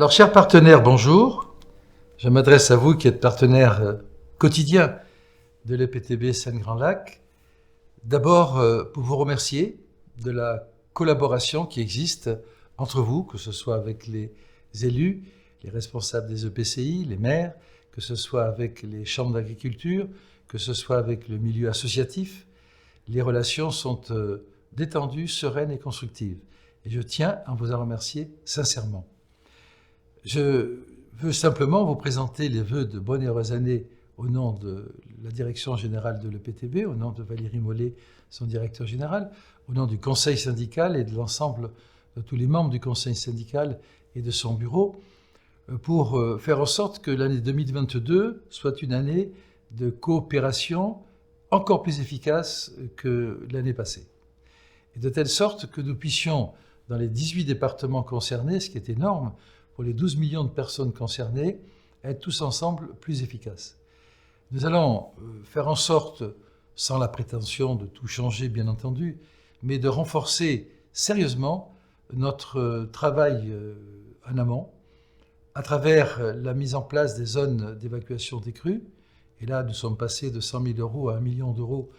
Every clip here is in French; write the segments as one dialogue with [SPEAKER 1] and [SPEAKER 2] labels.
[SPEAKER 1] Alors, chers partenaires, bonjour. Je m'adresse à vous qui êtes partenaires quotidiens de l'EPTB Seine-Grand Lac. D'abord, pour vous remercier de la collaboration qui existe entre vous, que ce soit avec les élus, les responsables des EPCI, les maires, que ce soit avec les chambres d'agriculture, que ce soit avec le milieu associatif. Les relations sont détendues, sereines et constructives. Et je tiens à vous en remercier sincèrement. Je veux simplement vous présenter les vœux de bonne et heureuse année au nom de la direction générale de l'EPTB, au nom de Valérie Mollet, son directeur général, au nom du conseil syndical et de l'ensemble de tous les membres du conseil syndical et de son bureau, pour faire en sorte que l'année 2022 soit une année de coopération encore plus efficace que l'année passée. Et de telle sorte que nous puissions, dans les 18 départements concernés, ce qui est énorme, pour les 12 millions de personnes concernées, être tous ensemble plus efficaces. Nous allons faire en sorte, sans la prétention de tout changer bien entendu, mais de renforcer sérieusement notre travail en amont, à travers la mise en place des zones d'évacuation des crues. Et là, nous sommes passés de 100 000 euros à 1 million d'euros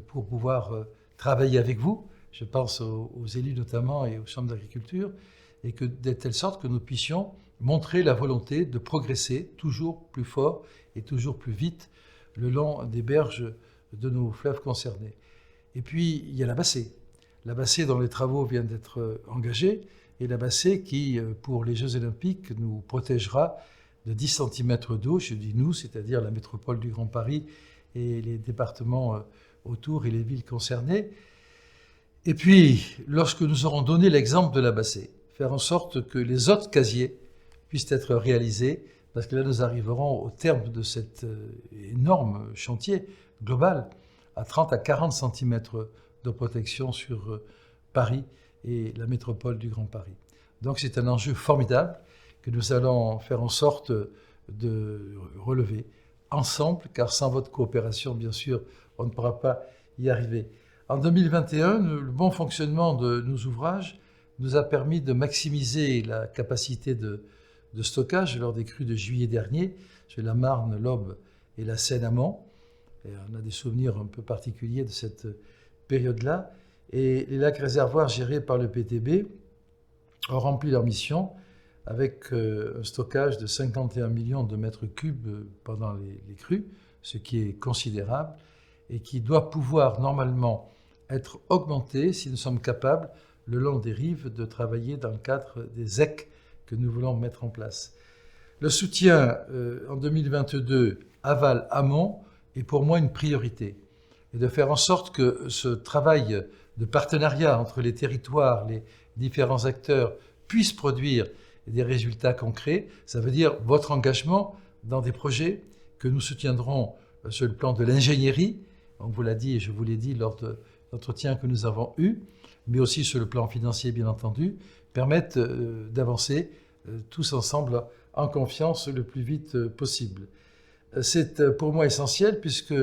[SPEAKER 1] pour pouvoir travailler avec vous. Je pense aux élus notamment et aux chambres d'agriculture, et que de telle sorte que nous puissions montrer la volonté de progresser toujours plus fort et toujours plus vite le long des berges de nos fleuves concernés. Et puis, il y a la Bassée. La Bassée dont les travaux viennent d'être engagés, et la Bassée qui, pour les Jeux Olympiques, nous protégera de 10 cm d'eau, je dis nous, c'est-à-dire la métropole du Grand Paris et les départements autour et les villes concernées. Et puis, lorsque nous aurons donné l'exemple de la Bassée, faire en sorte que les autres casiers puissent être réalisés, parce que là, nous arriverons au terme de cet énorme chantier global à 30 à 40 cm de protection sur Paris et la métropole du Grand Paris. Donc c'est un enjeu formidable que nous allons faire en sorte de relever ensemble, car sans votre coopération, bien sûr, on ne pourra pas y arriver. En 2021, le bon fonctionnement de nos ouvrages nous a permis de maximiser la capacité de stockage lors des crues de juillet dernier, sur la Marne, l'Aube et la Seine-Amont. Et on a des souvenirs un peu particuliers de cette période-là. Et les lacs réservoirs gérés par le PTB ont rempli leur mission avec un stockage de 51 millions de mètres cubes pendant les crues, ce qui est considérable et qui doit pouvoir normalement être augmenté si nous sommes capables, le long des rives, de travailler dans le cadre des ZEC que nous voulons mettre en place. Le soutien en 2022 aval-amont est pour moi une priorité, et de faire en sorte que ce travail de partenariat entre les territoires, les différents acteurs, puisse produire des résultats concrets. Ça veut dire votre engagement dans des projets que nous soutiendrons sur le plan de l'ingénierie, on vous l'a dit et je vous l'ai dit lors de l'entretien que nous avons eu, mais aussi sur le plan financier, bien entendu, permettent d'avancer tous ensemble en confiance le plus vite possible. C'est pour moi essentiel puisque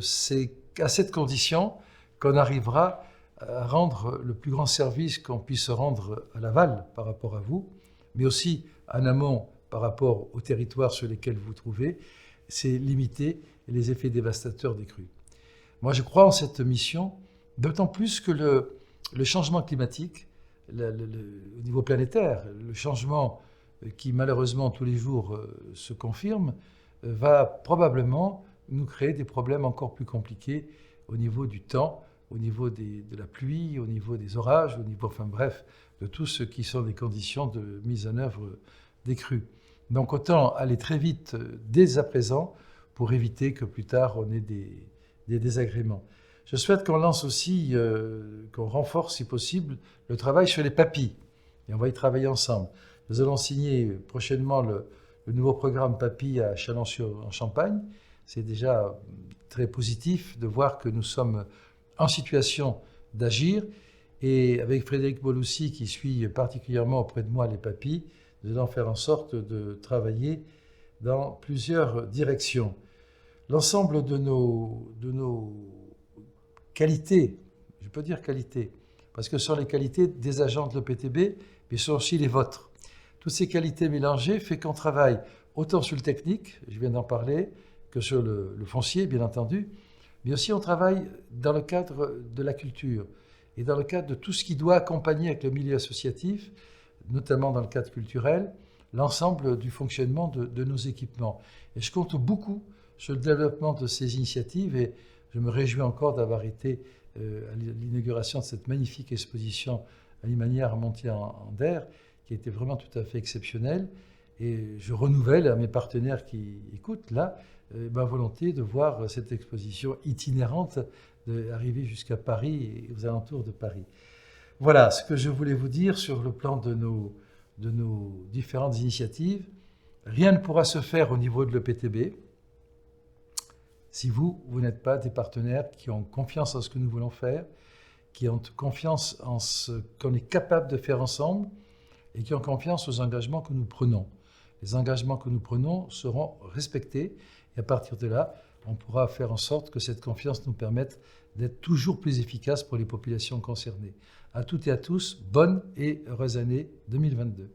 [SPEAKER 1] c'est à cette condition qu'on arrivera à rendre le plus grand service qu'on puisse rendre à l'aval par rapport à vous, mais aussi en amont par rapport aux territoires sur lesquels vous vous trouvez, c'est limiter les effets dévastateurs des crues. Moi, je crois en cette mission, d'autant plus que le changement climatique, au niveau planétaire, le changement qui malheureusement tous les jours se confirme, va probablement nous créer des problèmes encore plus compliqués au niveau du temps, au niveau de la pluie, au niveau des orages, au niveau, enfin bref, de tout ce qui sont des conditions de mise en œuvre des crues. Donc autant aller très vite dès à présent pour éviter que plus tard on ait des désagréments. Je souhaite qu'on lance aussi, qu'on renforce si possible le travail sur les papilles. Et on va y travailler ensemble. Nous allons signer prochainement le nouveau programme papilles à Châlons-en-Champagne. C'est déjà très positif de voir que nous sommes en situation d'agir. Et avec Frédéric Boloussi, qui suit particulièrement auprès de moi les papilles, nous allons faire en sorte de travailler dans plusieurs directions. L'ensemble de nos qualités, je peux dire qualités, parce que ce sont les qualités des agents de l'EPTB, mais ce sont aussi les vôtres. Toutes ces qualités mélangées fait qu'on travaille autant sur le technique, je viens d'en parler, que sur le foncier, bien entendu, mais aussi on travaille dans le cadre de la culture et dans le cadre de tout ce qui doit accompagner avec le milieu associatif, notamment dans le cadre culturel, l'ensemble du fonctionnement de nos équipements. Et je compte beaucoup sur le développement de ces initiatives et je me réjouis encore d'avoir été à l'inauguration de cette magnifique exposition à Limanière à Montier-en-Der, qui était vraiment tout à fait exceptionnelle. Et je renouvelle à mes partenaires qui écoutent là ma volonté de voir cette exposition itinérante arriver jusqu'à Paris et aux alentours de Paris. Voilà ce que je voulais vous dire sur le plan de nos différentes initiatives. Rien ne pourra se faire au niveau de l'EPTB si vous n'êtes pas des partenaires qui ont confiance en ce que nous voulons faire, qui ont confiance en ce qu'on est capable de faire ensemble et qui ont confiance aux engagements que nous prenons. Les engagements que nous prenons seront respectés et à partir de là, on pourra faire en sorte que cette confiance nous permette d'être toujours plus efficaces pour les populations concernées. À toutes et à tous, bonne et heureuse année 2022.